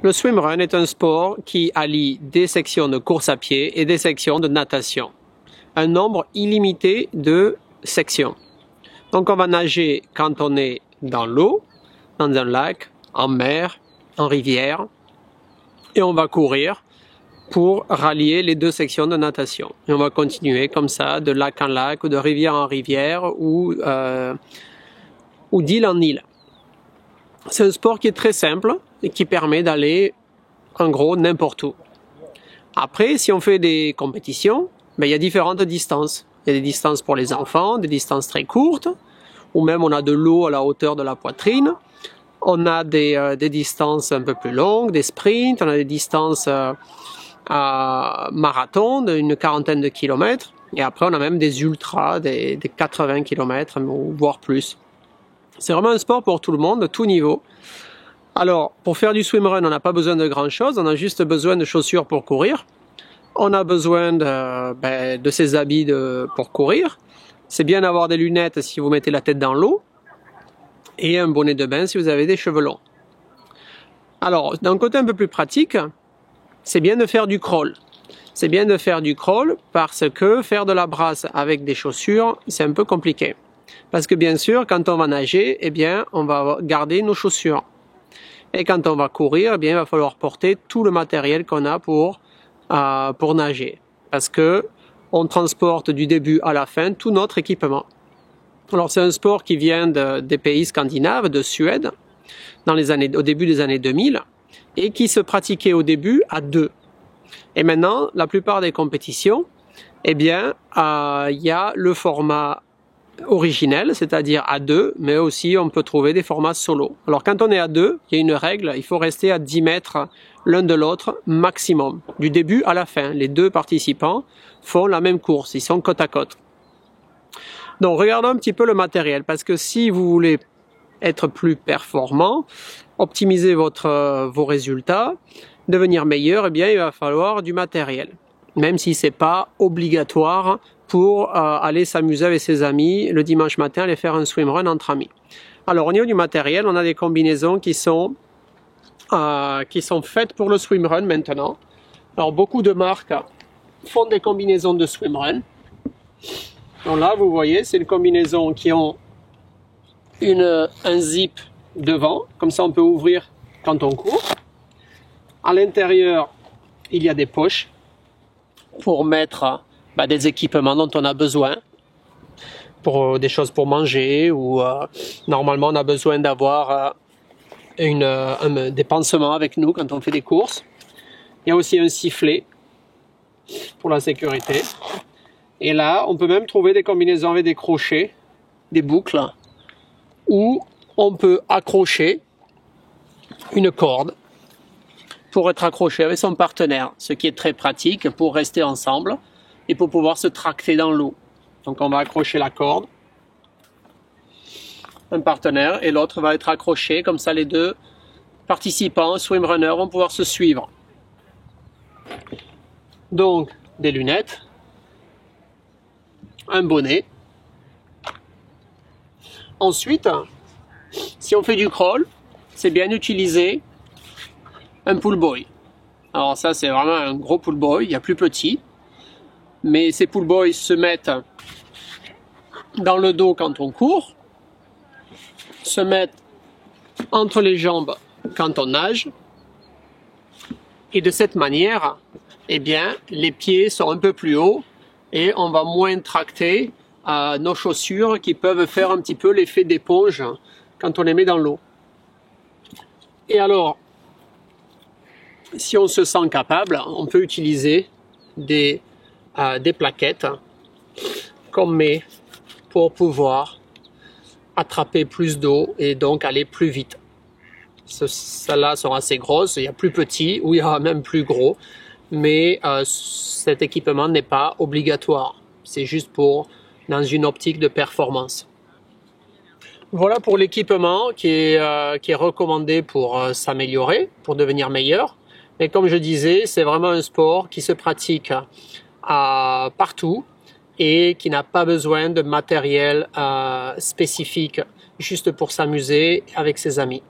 Le swimrun est un sport qui allie des sections de course à pied et des sections de natation. Un nombre illimité de sections. Donc on va nager quand on est dans l'eau, dans un lac, en mer, en rivière, et on va courir pour rallier les deux sections de natation. Et on va continuer comme ça, de lac en lac, ou de rivière en rivière, ou d'île en île. C'est un sport qui est très simple et qui permet d'aller, en gros, n'importe où. Après, si on fait des compétitions, il y a différentes distances. Il y a des distances pour les enfants, des distances très courtes, ou même on a de l'eau à la hauteur de la poitrine. On a des distances un peu plus longues, des sprints, on a des distances marathon d'une quarantaine de kilomètres. Et après, on a même des ultras, des 80 kilomètres, voire plus. C'est vraiment un sport pour tout le monde, de tout niveau. Alors, pour faire du swimrun, on n'a pas besoin de grand-chose, on a juste besoin de chaussures pour courir. On a besoin de ses habits pour courir. C'est bien d'avoir des lunettes si vous mettez la tête dans l'eau. Et un bonnet de bain si vous avez des cheveux longs. Alors, d'un côté un peu plus pratique, c'est bien de faire du crawl. C'est bien de faire du crawl parce que faire de la brasse avec des chaussures, c'est un peu compliqué. Parce que bien sûr, quand on va nager, eh bien, on va garder nos chaussures. Et quand on va courir, eh bien, il va falloir porter tout le matériel qu'on a pour nager. Parce que on transporte du début à la fin tout notre équipement. Alors, c'est un sport qui vient des pays scandinaves, de Suède, au début des années 2000, et qui se pratiquait au début à deux. Et maintenant, la plupart des compétitions, eh bien, il y a le format originel, c'est-à-dire à deux, mais aussi on peut trouver des formats solo. Alors quand on est à deux, il y a une règle, il faut rester à 10 mètres l'un de l'autre maximum, du début à la fin. Les deux participants font la même course, ils sont côte à côte. Donc regardons un petit peu le matériel, parce que si vous voulez être plus performant, optimiser vos résultats, devenir meilleur, eh bien il va falloir du matériel. Même si c'est pas obligatoire pour aller s'amuser avec ses amis le dimanche matin, aller faire un swimrun entre amis. Alors au niveau du matériel, on a des combinaisons qui sont faites pour le swimrun maintenant. Alors beaucoup de marques font des combinaisons de swimrun. Donc là, vous voyez, c'est une combinaison qui ont un zip devant, comme ça on peut ouvrir quand on court. À l'intérieur, il y a des poches pour mettre des équipements dont on a besoin, pour des choses pour manger, ou normalement on a besoin d'avoir des pansements avec nous quand on fait des courses. Il y a aussi un sifflet pour la sécurité. Et là, on peut même trouver des combinaisons avec des crochets, des boucles, où on peut accrocher une corde pour être accroché avec son partenaire, ce qui est très pratique pour rester ensemble et pour pouvoir se tracter dans l'eau. Donc on va accrocher la corde, un partenaire, et l'autre va être accroché, comme ça les deux participants, swimrunners, vont pouvoir se suivre. Donc des lunettes, un bonnet. Ensuite, si on fait du crawl, c'est bien d'utiliser un pull buoy. Alors ça, c'est vraiment un gros pull buoy, il y a plus petit, mais ces pull buoys se mettent dans le dos quand on court, se mettent entre les jambes quand on nage, et de cette manière, eh bien, les pieds sont un peu plus hauts et on va moins tracter nos chaussures qui peuvent faire un petit peu l'effet d'éponge quand on les met dans l'eau. Et alors, si on se sent capable, on peut utiliser des plaquettes qu'on met pour pouvoir attraper plus d'eau et donc aller plus vite. Celles-là sont assez grosses, il y a plus petit ou il y aura même plus gros, mais cet équipement n'est pas obligatoire. C'est juste dans une optique de performance. Voilà pour l'équipement qui est recommandé pour s'améliorer, pour devenir meilleur. Mais comme je disais, c'est vraiment un sport qui se pratique partout et qui n'a pas besoin de matériel spécifique, juste pour s'amuser avec ses amis.